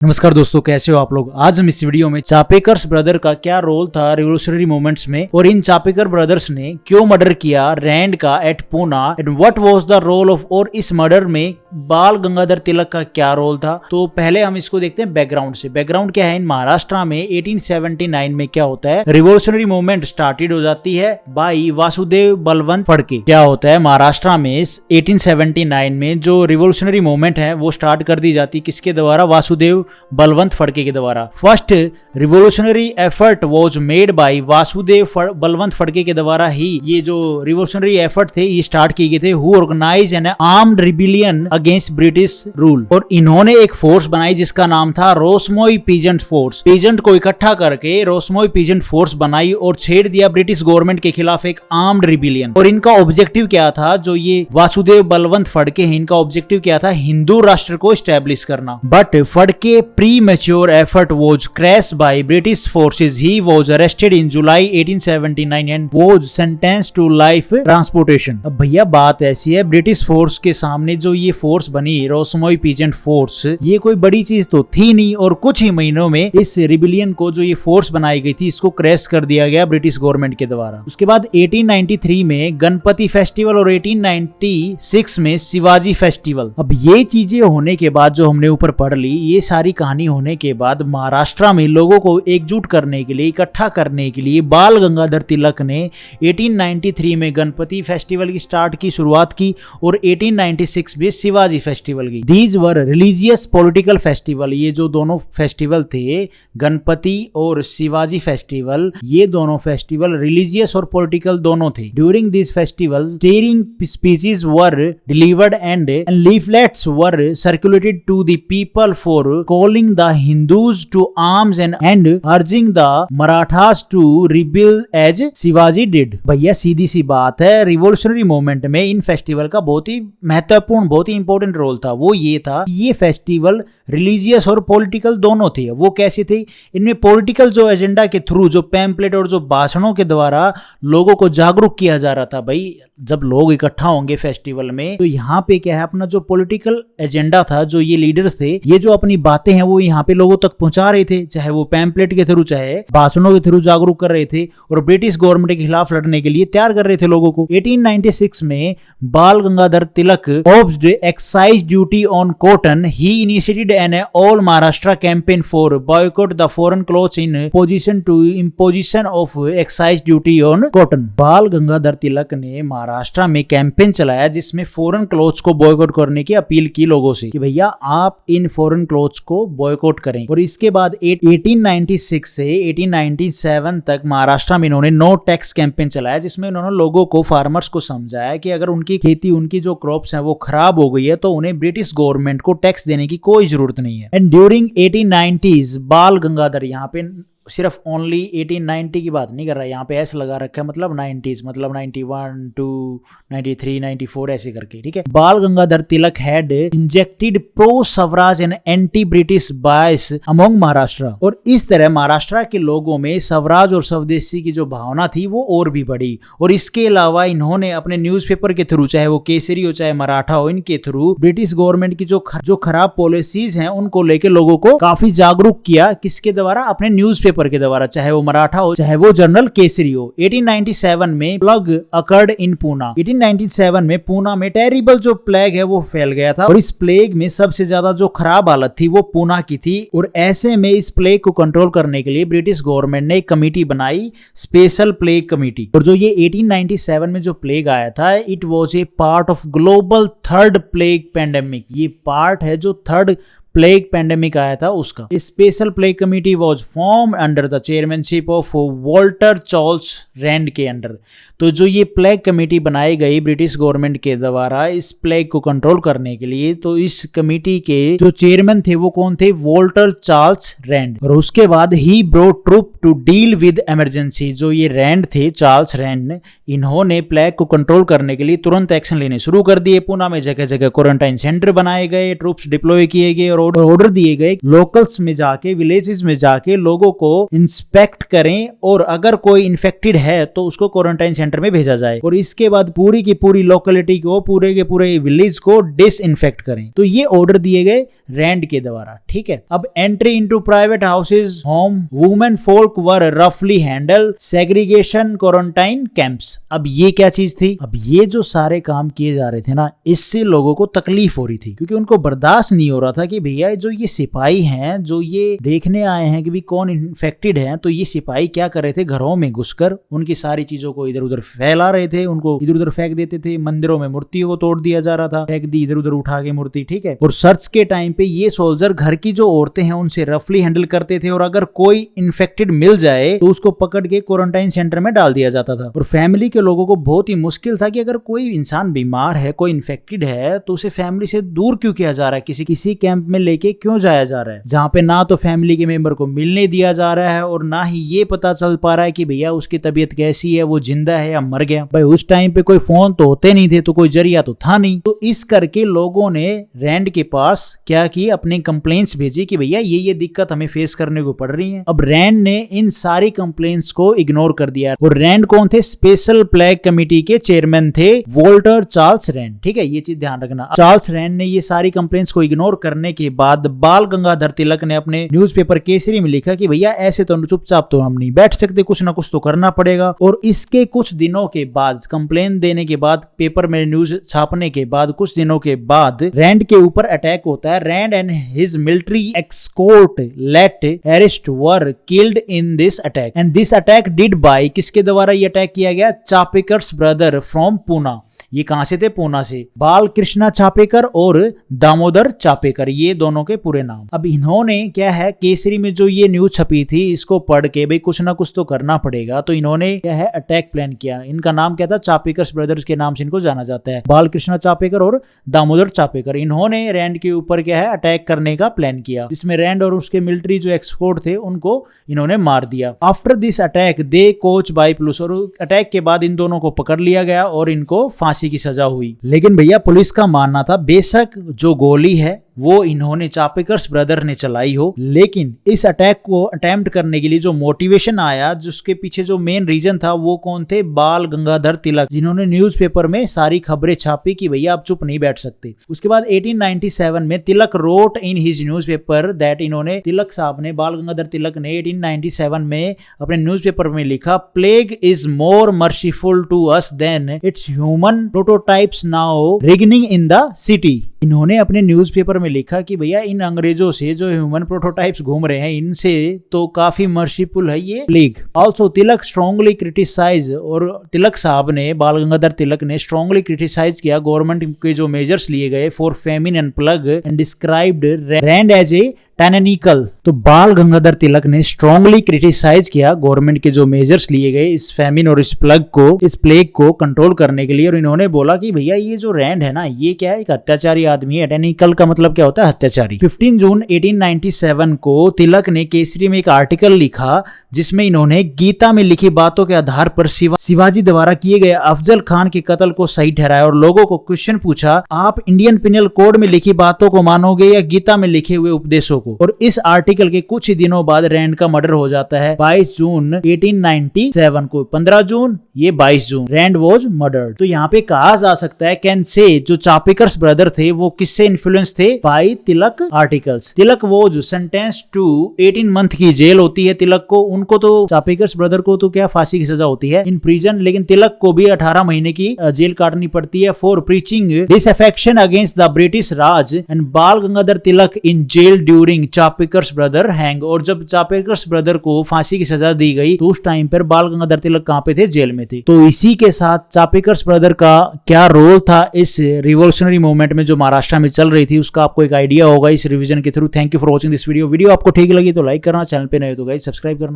नमस्कार दोस्तों, कैसे हो आप लोग। आज हम इस वीडियो में चापेकर्स ब्रदर का क्या रोल था रिवोल्यूशनरी मूवमेंट्स में और इन चापेकर ब्रदर्स ने क्यों मर्डर किया रैंड का at Poona and what was the role of, और इस मर्डर में बाल गंगाधर तिलक का क्या रोल था। तो पहले हम इसको देखते हैं बैकग्राउंड से। बैकग्राउंड क्या है, इन महाराष्ट्र में 1879 में क्या होता है, रिवोल्यूशनरी मूवमेंट स्टार्टेड हो जाती है बाई वासुदेव बलवंत फड़के। क्या होता है महाराष्ट्र में 1879 में जो रिवोल्यूशनरी मूवमेंट है वो स्टार्ट कर दी जाती, किसके द्वारा, वासुदेव बलवंत फड़के के द्वारा। First revolutionary effort was made by Vasudev Balwant Phadke के द्वारा ही ये जो रिवोल्यूशनरी एफर्ट थे ये स्टार्ट किए गए थे। Who organize an armed rebellion against British rule, और इन्होंने एक फोर्स बनाई जिसका नाम था रोसमोई पीजेंट फोर्स। पीजेंट को इकट्ठा करके रोसमोई पीजेंट फोर्स बनाई और छेड़ दिया ब्रिटिश गवर्नमेंट के खिलाफ एक आर्म्ड रिबेलियन। और इनका ऑब्जेक्टिव क्या था, जो ये वासुदेव बलवंत फड़के हैं, इनका ऑब्जेक्टिव क्या था, हिंदू राष्ट्र को एस्टेब्लिश करना। But Phadke premature effort was crashed by British forces. He was arrested in July 1879 and was sentenced to life transportation. अब भैया बात ऐसी है, ब्रिटिश फोर्स के सामने जो ये फोर्स बनी रोसमोई पीजेंट फोर्स, ये कोई बड़ी चीज तो थी नहीं, और कुछ ही महीनों में इस रिबेलियन को जो ये फोर्स बनाई गई थी इसको क्रैश कर दिया गया ब्रिटिश गवर्नमेंट के द्वारा। उसके बाद 1893 में गणपति फेस्टिवल और 1896 में शिवाजी फेस्टिवल। अब ये चीजें होने के बाद जो हमने ऊपर पढ़ ली, ये सारी कहानी होने के बाद महाराष्ट्र में लोगों को एकजुट करने के लिए, इकट्ठा करने के लिए बाल गंगाधर तिलक ने 1893 में गणपति फेस्टिवल की स्टार्ट की, शुरुआत की, और 1896 में शिवाजी फेस्टिवल की। These were religious political festival. ये जो दोनों फेस्टिवल थे, गणपति और शिवाजी फेस्टिवल, ये दोनों फेस्टिवल रिलीजियस और पॉलिटिकल दोनों थे। During this festival stirring speeches were delivered and leaflets were circulated to the people for calling the Hindus to arms and urging the Marathas to rebel as Shivaji did। भैया सीधी सी बात है, revolutionary movement में इन festival का बहुत ही महत्वपूर्ण, बहुत ही important role था। वो ये था, ये फेस्टिवल रिलीजियस और पॉलिटिकल दोनों थे। वो कैसे थे, इनमें पॉलिटिकल जो एजेंडा के थ्रू, जो पैम्पलेट और जो भाषणों के द्वारा लोगों को जागरूक किया जा रहा था। भाई जब लोग इकट्ठा होंगे फेस्टिवल में, तो यहाँ पे क्या है, अपना जो पॉलिटिकल एजेंडा था, जो ये लीडर्स थे, ये जो अपनी बातें हैं वो यहाँ पे लोगों तक पहुंचा रहे थे, चाहे वो पैम्पलेट के थ्रू, चाहे भाषणों के थ्रू जागरूक कर रहे थे, और ब्रिटिश गवर्नमेंट के खिलाफ लड़ने के लिए तैयार कर रहे थे लोगों को। 1896 में Bal Gangadhar Tilak opposed excise duty on cotton. He initiated an all Maharashtra campaign for boycott the foreign clothes in position to imposition of excise duty on cotton. Bal Gangadhar तिलक ने महाराष्ट्र में कैंपेन चलाया जिसमें फॉरेन क्लोथ्स को बॉयकॉट करने की अपील की लोगों से कि भैया आप इन फॉरेन क्लोथ्स को बॉयकॉट करें। और इसके बाद 1896 से 1897 तक महाराष्ट्र में इन्होंने नो टैक्स कैंपेन चलाया, जिसमें उन्होंने लोगों को, फार्मर्स को समझाया कि अगर उनकी खेती, उनकी जो क्रॉप्स हैं वो खराब हो गई है तो उन्हें ब्रिटिश गवर्नमेंट को टैक्स देने की कोई जरूरत नहीं है। एंड ड्यूरिंग 1890s बाल गंगाधर, यहाँ पे सिर्फ ओनली 1890 की बात नहीं कर रहा है, यहाँ पे ऐसे लगा रखा है, मतलब 90s, मतलब 91 to 93, 94 ऐसे करके, ठीक है। Bal Gangadhar Tilak had injected pro swaraj and anti British bias among Maharashtra, और इस तरह महाराष्ट्र के लोगों में स्वराज और स्वदेशी की जो भावना थी वो और भी बढ़ी। और इसके अलावा इन्होंने अपने न्यूज़पेपर के थ्रू, चाहे वो केसरी हो चाहे मराठा हो, इनके थ्रू ब्रिटिश गवर्नमेंट की जो खराब पॉलिसीज हैं उनको लेके लोगों को काफी जागरूक किया, किसके द्वारा, अपने न्यूज़पेपर के द्वारा, चाहे वो मराठा हो चाहे वो जर्नल केसरी हो। 1897 में प्लग अकर्ड इन पूना। 1897 में पूना में टेरिबल जो प्लेग है वो फैल गया था, और इस प्लेग में सबसे ज्यादा जो खराब हालत थी वो पूना की थी। और ऐसे में इस प्लेग को कंट्रोल करने के लिए ब्रिटिश गवर्नमेंट ने एक कमेटी बनाई, स्पेशल प्लेग कमेटी। और जो ये 1897 में जो प्लेग आया था, it was a part of global third plague pandemic. ये पार्ट है जो थर्ड प्लेग पेंडेमिक आया था उसका। Special plague committee was form under the chairmanship of Walter Charles Rand के अंडर। तो जो ये प्लेग कमेटी बनाई गई ब्रिटिश गवर्नमेंट के द्वारा इस प्लेग को कंट्रोल करने के लिए, तो इस कमेटी के जो चेयरमैन थे वो कौन थे, वॉल्टर चार्ल्स रैंड। और उसके बाद he brought troop to deal with emergency. जो ये रैंड थे, चार्ल्स रैंड, इन्होंने प्लेग को कंट्रोल करने के लिए तुरंत एक्शन लेने शुरू कर दिए। पुणे में जगह जगह क्वारंटाइन सेंटर बनाए गए, ट्रूप्स डिप्लॉय किए गए, ऑर्डर दिए गए लोकल्स में जाके, विलेजेस में जाके लोगों को इंस्पेक्ट करें और अगर कोई इन्फेक्टेड है तो उसको क्वारंटाइन सेंटर में भेजा जाए और इसके बाद पूरी की पूरी लोकेलिटी को, पूरे के पूरे विलेज को डिसइंफेक्ट करें। तो ये ऑर्डर दिए गए रैंड के द्वारा, ठीक है। अब entry into private houses, home, women folk were रफली हैंडल, सेग्रीगेशन, क्वारंटाइन कैंप्स। अब ये क्या चीज थी? अब ये जो सारे काम किए जा रहे थे ना, इससे लोगों को तकलीफ हो रही थी क्योंकि उनको बर्दाश्त नहीं हो रहा था कि भैया जो ये सिपाही हैं, जो ये देखने आए हैं कि भी कौन इन्फेक्टेड है, तो ये सिपाही क्या कर रहे थे, घरों में घुसकर उनकी सारी चीजों को इधर उधर फैला रहे थे, उनको इधर उधर फेंक देते थे, मंदिरों में मूर्तियों को तोड़ दिया जा रहा था, फेंक दी इधर उधर उठा के मूर्ति, ठीक है। और सर्च के टाइम पे ये सोल्जर घर की जो औरतें हैं उनसे रफली हैंडल करते थे और अगर कोई इन्फेक्टेड मिल जाए तो उसको पकड़ के क्वारंटाइन सेंटर में डाल दिया जाता था। और फैमिली के लोगों को बहुत ही मुश्किल था कि अगर कोई इंसान बीमार है, कोई इन्फेक्टेड है, तो उसे फैमिली से दूर क्यों किया जा रहा है, किसी कैंप में लेके क्यों जाया जा रहा है जहां पे ना तो फैमिली के मेंबर को मिलने दिया जा रहा है और ना ही ये पता चल पा रहा है कि भैया उसकी तबीयत कैसी है, वो जिंदा है या मर गया। भाई उस टाइम पे कोई फोन तो होते नहीं थे, तो कोई जरिया तो था नहीं। तो इस करके लोगों ने रैंड के पास क्या की, अपनी कंप्लेंट्स भेजी कि भैया ये दिक्कत हमें फेस करने को पड़ रही है। अब रैंड ने इन सारी कंप्लेंट्स को इग्नोर कर दिया। और रैंड कौन थे? स्पेशल प्लेग कमेटी के चेयरमैन थे वॉल्टर चार्ल्स रैंड, ठीक है, ये चीज ध्यान रखना। चार्ल्स रैंड ने ये सारी कंप्लेंट्स को इग्नोर करने के बाद बाल गंगाधर तिलक ने अपने न्यूज़पेपर केसरी में लिखा कि भैया ऐसे तो चुपचाप तो हम नहीं बैठ सकते, कुछ ना कुछ तो करना पड़ेगा। और इसके कुछ दिनों के बाद, कंप्लेन देने के बाद, पेपर में न्यूज छापने के बाद, कुछ दिनों के बाद रैंड के ऊपर अटैक होता है। Rand and his military escort let arrest were killed in this attack and this attack did by, किसके द्वारा ये अटैक किया गया? चापेकर्स ब्रदर फ्रॉम पूना। ये कहां से थे? पूना से। बाल कृष्णा चापेकर और दामोदर चापेकर, ये दोनों के पूरे नाम। अब इन्होंने क्या है, केसरी में जो ये न्यूज छपी थी इसको पढ़ के भाई कुछ ना कुछ तो करना पड़ेगा, तो इन्होंने क्या है अटैक प्लान किया। इनका नाम क्या था? चापेकर्स ब्रदर्स के नाम से इनको जाना जाता है, बाल कृष्णा चापेकर और दामोदर चापेकर। इन्होंने रैंड के ऊपर क्या है अटैक करने का प्लान किया, जिसमें रैंड और उसके मिलिट्री जो एक्सपोर्ट थे उनको इन्होंने मार दिया। After this attack they caught by police, और अटैक के बाद इन दोनों को पकड़ लिया गया और इनको फांसी की सजा हुई। लेकिन भैया पुलिस का मानना था बेशक जो गोली है वो इन्होंने चापेकर्स ब्रदर ने चलाई हो, लेकिन इस अटैक को अटेम्प्ट करने के लिए जो मोटिवेशन आया, जिसके पीछे जो मेन रीजन था, वो कौन थे? बाल गंगाधर तिलक, जिन्होंने न्यूज़पेपर में सारी खबरें छापी कि भैया आप चुप नहीं बैठ सकते। उसके बाद 1897 में Tilak wrote in his newspaper that, इन्होंने तिलक साहब ने, बाल गंगाधर तिलक ने 1897 में अपने न्यूज़पेपर में लिखा, plague is more merciful to us than its human prototypes now reigning in the city. इन्होंने अपने न्यूज़पेपर में लिखा कि भैया इन अंग्रेजों से जो ह्यूमन प्रोटोटाइप्स घूम रहे हैं, इनसे तो काफी मर्सीफुल है ये प्लेग। ऑल्सो तिलक स्ट्रांगली क्रिटिसाइज, और तिलक साहब ने, बाल गंगाधर तिलक ने स्ट्रांगली क्रिटिसाइज किया गवर्नमेंट के जो मेजर्स लिए गए for famine and plague and described Rand as a tyrannical. तो बाल गंगाधर तिलक ने स्ट्रांगली क्रिटिसाइज किया गवर्नमेंट के जो मेजर्स लिए गए इस फेमिन और इस प्लेग को कंट्रोल करने के लिए, और इन्होंने बोला कि भैया ये जो रैंड है ना, ये क्या है, एक अत्याचारी आदमी है। टायरेनिकल का मतलब क्या होता है? अत्याचारी। 15 जून 1897 को तिलक ने केसरी में एक आर्टिकल लिखा जिसमें इन्होंने गीता में लिखी बातों के आधार पर शिवाजी द्वारा किए गए अफजल खान के कत्ल को सही ठहराया और लोगों को क्वेश्चन पूछा, आप इंडियन पिनल कोड में लिखी बातों को मानोगे या गीता में लिखे हुए उपदेशों को। और इस आर्टिकल के कुछ ही दिनों बाद रैंड का मर्डर हो जाता है 22 जून 1897 को। 15 जून, ये 22 जून, रैंड वॉज मर्डर्ड। तो यहाँ पे कहा जा सकता है, कैन से, जो चापेकर्स ब्रदर थे वो किससे इन्फ्लुएंस थे? By Tilak articles. Tilak was sentence to 18 month की जेल होती है तिलक को। उनको तो, चापेकर्स ब्रदर को तो क्या फांसी की सजा होती है इन प्रिजन, लेकिन तिलक को भी 18 महीने की जेल काटनी पड़ती है for preaching disaffection against the British Raj. And Bal Gangadhar Tilak in jail during Chapekars brother hang. और जब चापेकर्स ब्रदर को फांसी की सजा दी गई तो उस टाइम पर बाल गंगाधर तिलक कहां पे थे? जेल में थे। तो इसी के साथ चापेकर्स ब्रदर का क्या रोल था इस रिवॉल्यूशनरी मूवमेंट में जो महाराष्ट्र में चल रही थी, उसका आपको एक आइडिया होगा इस रिवीजन के through. Thank you for watching this video. Video आपको ठीक लगी तो लाइक करना, चैनल पे नए हो तो गाइस सब्सक्राइब करना।